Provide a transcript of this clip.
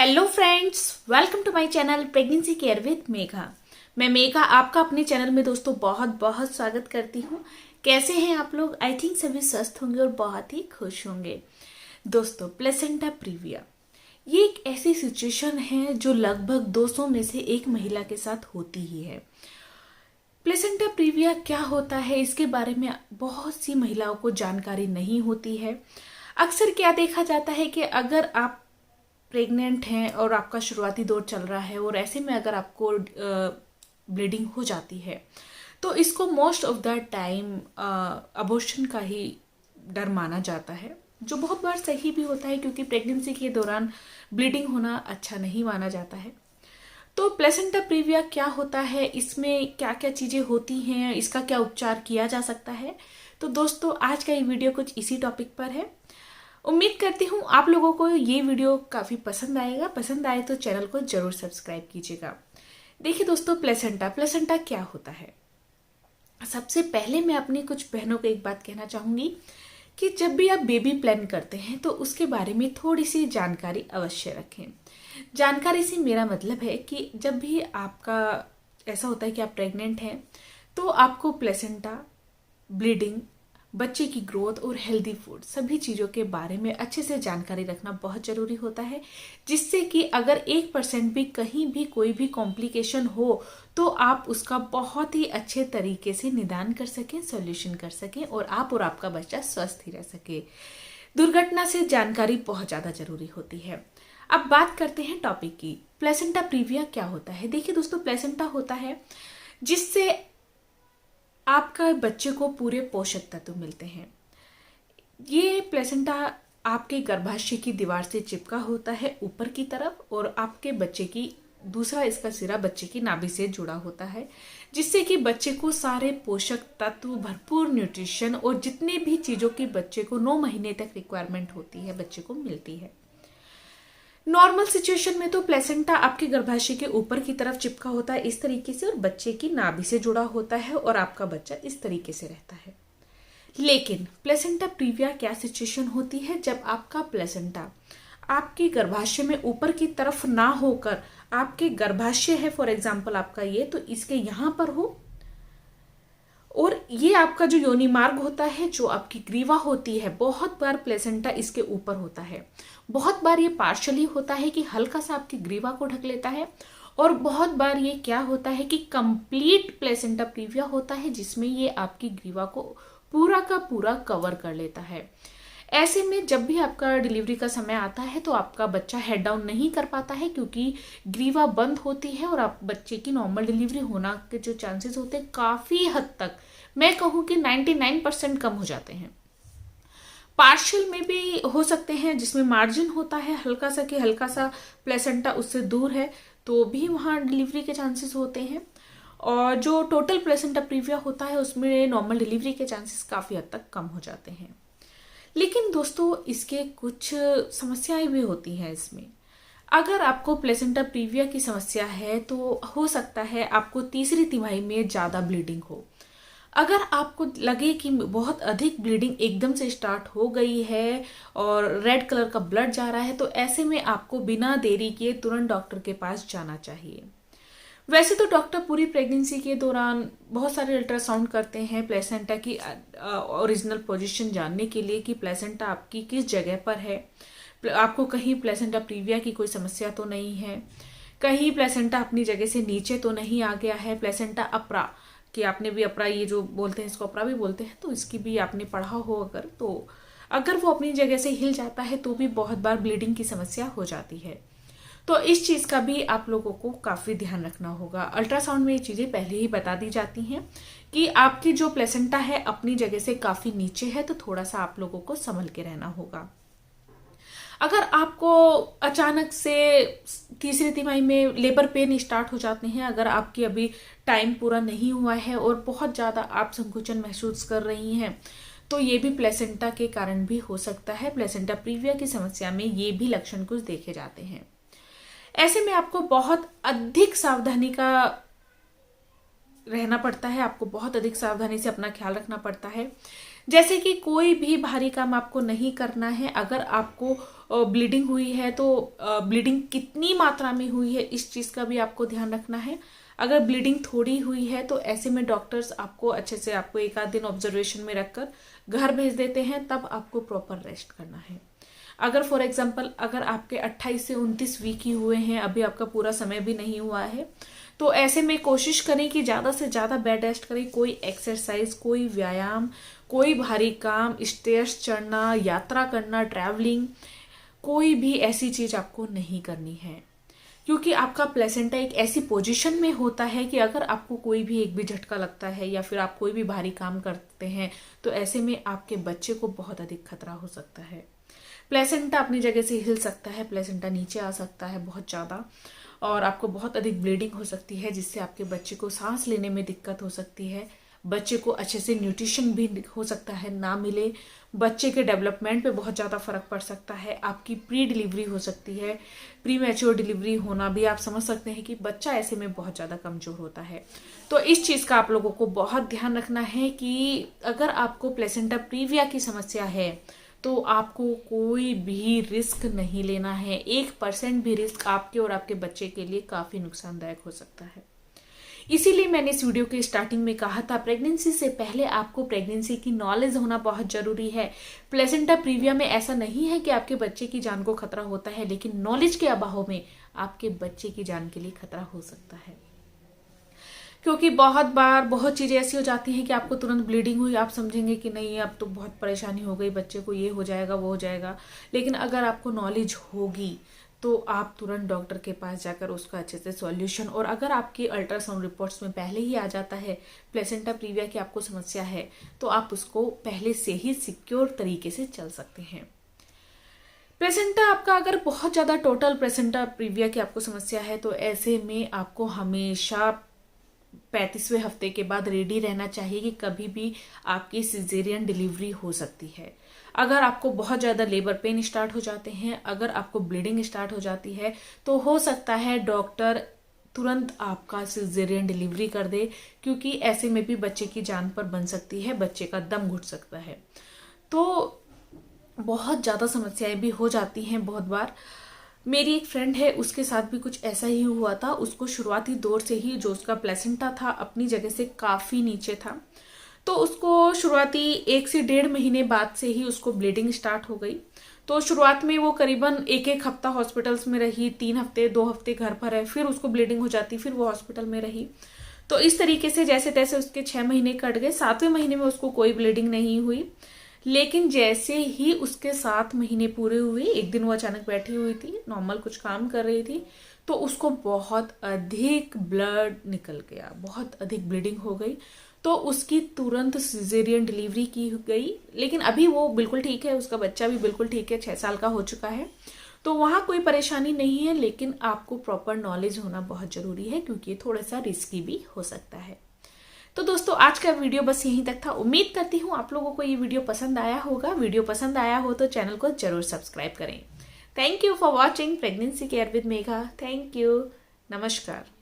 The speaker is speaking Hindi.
Hello friends, welcome to my channel pregnancy care with Megha. मैं मेघा आपका अपने चैनल में दोस्तों बहुत बहुत स्वागत करती हूँ। कैसे हैं आप लोग? आई थिंक सभी स्वस्थ होंगे और बहुत ही खुश होंगे। दोस्तों, प्लेसेंटा प्रीविया ये एक ऐसी सिचुएशन है जो लगभग 200 में से एक महिला के साथ होती ही है। प्लेसेंटा प्रीविया क्या होता है, इसके बारे में बहुत सी महिलाओं को जानकारी नहीं होती है। अक्सर क्या देखा जाता है कि अगर आप प्रेग्नेंट हैं और आपका शुरुआती दौर चल रहा है और ऐसे में अगर आपको ब्लीडिंग हो जाती है तो इसको most of the time abortion का ही डर माना जाता है, जो बहुत बार सही भी होता है क्योंकि प्रेगनेंसी के दौरान ब्लीडिंग होना अच्छा नहीं माना जाता है। तो प्लेसेंटा प्रीविया क्या होता है, इसमें क्या क्या चीज़ें होती हैं, इसका क्या उपचार किया जा सकता है। तो दोस्तों, आज का ये वीडियो कुछ इसी टॉपिक पर है। उम्मीद करती हूँ आप लोगों को ये वीडियो काफ़ी पसंद आएगा। पसंद आए तो चैनल को जरूर सब्सक्राइब कीजिएगा। देखिए दोस्तों, प्लेसेंटा क्या होता है। सबसे पहले मैं अपनी कुछ बहनों को एक बात कहना चाहूँगी कि जब भी आप बेबी प्लान करते हैं तो उसके बारे में थोड़ी सी जानकारी अवश्य रखें। जानकारी से मेरा मतलब है कि जब भी आपका ऐसा होता है कि आप प्रेग्नेंट हैं तो आपको प्लेसेंटा, ब्लीडिंग, बच्चे की ग्रोथ और हेल्दी फूड सभी चीज़ों के बारे में अच्छे से जानकारी रखना बहुत ज़रूरी होता है, जिससे कि अगर 1% भी कहीं भी कोई भी कॉम्प्लिकेशन हो तो आप उसका बहुत ही अच्छे तरीके से निदान कर सकें, सॉल्यूशन कर सकें और आप और आपका बच्चा स्वस्थ ही रह सके। दुर्घटना से जानकारी बहुत ज़्यादा ज़रूरी होती है। अब बात करते हैं टॉपिक की। प्लेसेंटा प्रीविया क्या होता है। देखिए दोस्तों, प्लेसेंटा होता है जिससे आपका बच्चे को पूरे पोषक तत्व मिलते हैं। ये प्लेसेंटा आपके गर्भाशय की दीवार से चिपका होता है ऊपर की तरफ और आपके बच्चे की दूसरा इसका सिरा बच्चे की नाभि से जुड़ा होता है, जिससे कि बच्चे को सारे पोषक तत्व, भरपूर न्यूट्रिशन और जितने भी चीज़ों की बच्चे को 9 महीने तक रिक्वायरमेंट होती है बच्चे को मिलती है। नॉर्मल सिचुएशन में तो प्लेसेंटा आपके गर्भाशय के ऊपर की तरफ चिपका होता है इस तरीके से और बच्चे की नाभि से जुड़ा होता है और आपका बच्चा इस तरीके से रहता है। लेकिन प्लेसेंटा प्रीविया क्या सिचुएशन होती है, जब आपका प्लेसेंटा आपके गर्भाशय में ऊपर की तरफ ना होकर आपके गर्भाशय है, फॉर एग्जाम्पल आपका ये, तो इसके यहाँ पर हो और ये आपका जो योनि मार्ग होता है, जो आपकी ग्रीवा होती है, बहुत बार प्लेसेंटा इसके ऊपर होता है। बहुत बार ये पार्शली होता है कि हल्का सा आपकी ग्रीवा को ढक लेता है और बहुत बार ये क्या होता है कि कंप्लीट प्लेसेंटा प्रीविया होता है जिसमें ये आपकी ग्रीवा को पूरा का पूरा कवर कर लेता है। ऐसे में जब भी आपका डिलीवरी का समय आता है तो आपका बच्चा हेड डाउन नहीं कर पाता है क्योंकि ग्रीवा बंद होती है और आप बच्चे की नॉर्मल डिलीवरी होना के जो चांसेस होते हैं काफ़ी हद तक, मैं कहूँ कि 99% कम हो जाते हैं। पार्शियल में भी हो सकते हैं जिसमें मार्जिन होता है हल्का सा कि हल्का सा प्लेसेंटा उससे दूर है तो भी वहाँ डिलीवरी के चांसेस होते हैं। और जो टोटल प्लेसेंटा प्रीविया होता है उसमें नॉर्मल डिलीवरी के चांसेस काफ़ी हद तक कम हो जाते हैं। लेकिन दोस्तों, इसके कुछ समस्याएं भी होती हैं इसमें। अगर आपको प्लेसेंटा प्रीविया की समस्या है तो हो सकता है आपको तीसरी तिमाही में ज़्यादा ब्लीडिंग हो। अगर आपको लगे कि बहुत अधिक ब्लीडिंग एकदम से स्टार्ट हो गई है और रेड कलर का ब्लड जा रहा है तो ऐसे में आपको बिना देरी किए तुरंत डॉक्टर के पास जाना चाहिए। वैसे तो डॉक्टर पूरी प्रेगनेंसी के दौरान बहुत सारे अल्ट्रासाउंड करते हैं प्लेसेंटा की ओरिजिनल पोजीशन जानने के लिए कि प्लेसेंटा आपकी किस जगह पर है, आपको कहीं प्लेसेंटा प्रीविया की कोई समस्या तो नहीं है, कहीं प्लेसेंटा अपनी जगह से नीचे तो नहीं आ गया है, प्लेसेंटा अपरा कि आपने भी अपरा, ये जो बोलते हैं इसको अपरा भी बोलते हैं, तो इसकी भी आपने पढ़ा हो अगर, तो अगर वो अपनी जगह से हिल जाता है तो भी बहुत बार ब्लीडिंग की समस्या हो जाती है। तो इस चीज़ का भी आप लोगों को काफ़ी ध्यान रखना होगा। अल्ट्रासाउंड में ये चीज़ें पहले ही बता दी जाती हैं कि आपकी जो प्लेसेंटा है अपनी जगह से काफ़ी नीचे है, तो थोड़ा सा आप लोगों को संभल के रहना होगा। अगर आपको अचानक से तीसरी तिमाही में लेबर पेन स्टार्ट हो जाते हैं, अगर आपकी अभी टाइम पूरा नहीं हुआ है और बहुत ज़्यादा आप संकुचन महसूस कर रही हैं, तो ये भी प्लेसेंटा के कारण भी हो सकता है। प्लेसेंटा प्रीविया की समस्या में ये भी लक्षण कुछ देखे जाते हैं। ऐसे में आपको बहुत अधिक सावधानी का रहना पड़ता है, आपको बहुत अधिक सावधानी से अपना ख्याल रखना पड़ता है। जैसे कि कोई भी भारी काम आपको नहीं करना है। अगर आपको ब्लीडिंग हुई है तो ब्लीडिंग कितनी मात्रा में हुई है इस चीज़ का भी आपको ध्यान रखना है। अगर ब्लीडिंग थोड़ी हुई है तो ऐसे में डॉक्टर्स आपको अच्छे से आपको एक आध दिन ऑब्जर्वेशन में रखकर घर भेज देते हैं, तब आपको प्रॉपर रेस्ट करना है। अगर फॉर एग्जांपल अगर आपके 28 से 29 वीक ही हुए हैं, अभी आपका पूरा समय भी नहीं हुआ है, तो ऐसे में कोशिश करें कि ज़्यादा से ज़्यादा बेड रेस्ट करें। कोई एक्सरसाइज, कोई व्यायाम, कोई भारी काम, स्टेयर्स चढ़ना, यात्रा करना, ट्रैवलिंग, कोई भी ऐसी चीज़ आपको नहीं करनी है, क्योंकि आपका प्लेसेंटा एक ऐसी पोजीशन में होता है कि अगर आपको कोई भी एक भी झटका लगता है या फिर आप कोई भी भारी काम करते हैं तो ऐसे में आपके बच्चे को बहुत अधिक खतरा हो सकता है। प्लेसेंटा अपनी जगह से हिल सकता है, प्लेसेंटा नीचे आ सकता है बहुत ज़्यादा, और आपको बहुत अधिक ब्लीडिंग हो सकती है, जिससे आपके बच्चे को सांस लेने में दिक्कत हो सकती है। बच्चे को अच्छे से न्यूट्रिशन भी हो सकता है ना मिले, बच्चे के डेवलपमेंट पे बहुत ज़्यादा फर्क पड़ सकता है, आपकी प्री डिलीवरी हो सकती है, प्री मैच्योर डिलीवरी होना भी आप समझ सकते हैं कि बच्चा ऐसे में बहुत ज़्यादा कमज़ोर होता है। तो इस चीज़ का आप लोगों को बहुत ध्यान रखना है कि अगर आपको प्लेसेंटा प्रीविया की समस्या है तो आपको कोई भी रिस्क नहीं लेना है। 1% भी रिस्क आपके और आपके बच्चे के लिए काफ़ी नुकसानदायक हो सकता है। इसीलिए मैंने इस वीडियो के स्टार्टिंग में कहा था, प्रेगनेंसी से पहले आपको प्रेगनेंसी की नॉलेज होना बहुत जरूरी है। प्लेसेंटा प्रीविया में ऐसा नहीं है कि आपके बच्चे की जान को खतरा होता है, लेकिन नॉलेज के अभाव में आपके बच्चे की जान के लिए खतरा हो सकता है। क्योंकि बहुत बार बहुत चीज़ें ऐसी हो जाती हैं कि आपको तुरंत ब्लीडिंग हुई, आप समझेंगे कि नहीं अब तो बहुत परेशानी हो गई, बच्चे को ये हो जाएगा वो हो जाएगा। लेकिन अगर आपको नॉलेज होगी तो आप तुरंत डॉक्टर के पास जाकर उसका अच्छे से सॉल्यूशन, और अगर आपकी अल्ट्रासाउंड रिपोर्ट्स में पहले ही आ जाता है प्लेसेंटा प्रीविया की आपको समस्या है, तो आप उसको पहले से ही सिक्योर तरीके से चल सकते हैं। प्लेसेंटा आपका अगर बहुत ज़्यादा टोटल प्लेसेंटा प्रीविया की आपको समस्या है तो ऐसे में आपको हमेशा 35वें हफ्ते के बाद रेडी रहना चाहिए कि कभी भी आपकी सिजेरियन डिलीवरी हो सकती है। अगर आपको बहुत ज़्यादा लेबर पेन स्टार्ट हो जाते हैं, अगर आपको ब्लीडिंग स्टार्ट हो जाती है, तो हो सकता है डॉक्टर तुरंत आपका सिजेरियन डिलीवरी कर दे, क्योंकि ऐसे में भी बच्चे की जान पर बन सकती है, बच्चे का दम घुट सकता है। तो बहुत ज़्यादा समस्याएं भी हो जाती हैं। बहुत बार मेरी एक फ्रेंड है, उसके साथ भी कुछ ऐसा ही हुआ था। उसको शुरुआती दौर से ही जो उसका प्लेसेंटा था अपनी जगह से काफ़ी नीचे था, तो उसको शुरुआती 1 से 1.5 महीने बाद से ही उसको ब्लीडिंग स्टार्ट हो गई। तो शुरुआत में वो करीबन 1-1 हफ्ता हॉस्पिटल्स में रही, 3 हफ्ते 2 हफ्ते घर पर है, फिर उसको ब्लीडिंग हो जाती, फिर वो हॉस्पिटल में रही। तो इस तरीके से जैसे तैसे उसके 6 महीने कट गए। 7वें महीने में उसको कोई ब्लीडिंग नहीं हुई, लेकिन जैसे ही उसके 7 महीने पूरे हुए, एक दिन वो अचानक बैठी हुई थी, नॉर्मल कुछ काम कर रही थी, तो उसको बहुत अधिक ब्लड निकल गया, बहुत अधिक ब्लीडिंग हो गई। तो उसकी तुरंत सिजेरियन डिलीवरी की गई। लेकिन अभी वो बिल्कुल ठीक है, उसका बच्चा भी बिल्कुल ठीक है, 6 साल का हो चुका है, तो वहाँ कोई परेशानी नहीं है। लेकिन आपको प्रॉपर नॉलेज होना बहुत ज़रूरी है, क्योंकि ये थोड़ा सा रिस्की भी हो सकता है। तो दोस्तों आज का वीडियो बस यहीं तक था। उम्मीद करती हूँ आप लोगों को ये वीडियो पसंद आया होगा। वीडियो पसंद आया हो तो चैनल को जरूर सब्सक्राइब करें। Thank you for watching pregnancy care with Megha. Thank you. नमस्कार।